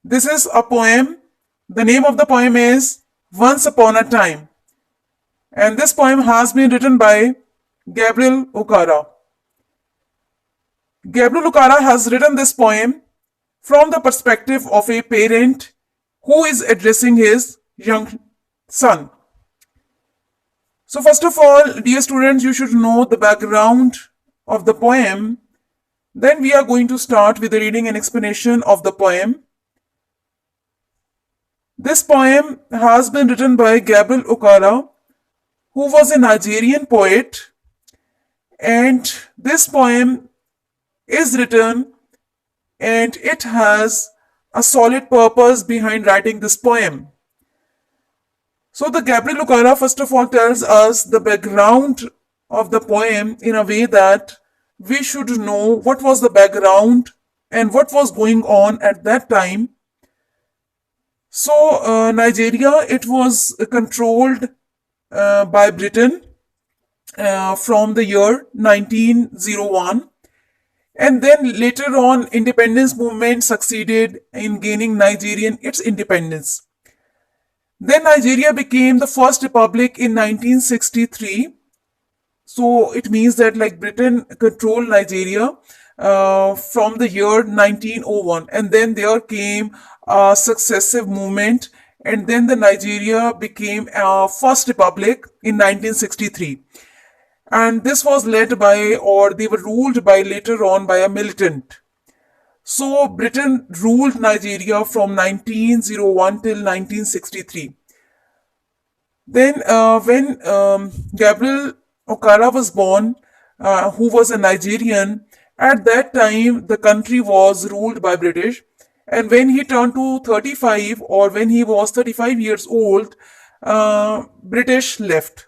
This is a poem. The name of the poem is Once Upon a Time. And this poem has been written by Gabriel Okara. Gabriel Okara has written this poem from the perspective of a parent who is addressing his young son. So, first of all, dear students, you should know the background of the poem. Then we are going to start with the reading and explanation of the poem. This poem has been written by Gabriel Okara, who was a Nigerian poet, and this poem is written and it has a solid purpose behind writing this poem. So the Gabriel Okara first of all tells us the background of the poem in a way that we should know what was the background and what was going on at that time. So Nigeria, it was controlled by Britain from the year 1901, and then later on independence movement succeeded in gaining Nigerian its independence. Then Nigeria became the first republic in 1963. So it means that like Britain controlled Nigeria from the year 1901, and then there came a successive movement, and then the Nigeria became a first republic in 1963. And this was led by, or they were ruled by later on by a militant. So Britain ruled Nigeria from 1901 till 1963. Then when Gabriel Okara was born, who was a Nigerian, at that time the country was ruled by British. And when he turned to 35, or when he was 35 years old, British left.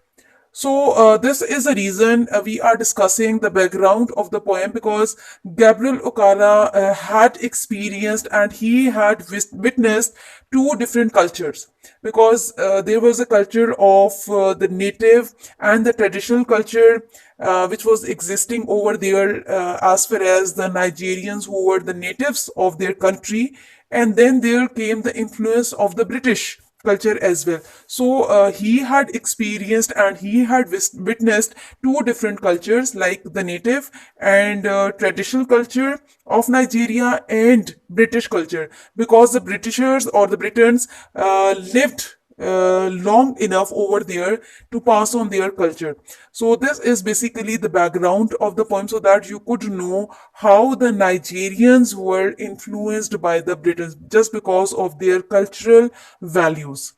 So this is the reason we are discussing the background of the poem, because Gabriel Okara had experienced and he had witnessed two different cultures, because there was a culture of the native and the traditional culture which was existing over there as far as the Nigerians who were the natives of their country, and then there came the influence of the British culture as well. So he had experienced and he had witnessed two different cultures, like the native and traditional culture of Nigeria and British culture, because the Britishers or the Britons lived long enough over there to pass on their culture. So this is basically the background of the poem, so that you could know how the Nigerians were influenced by the Britons just because of their cultural values.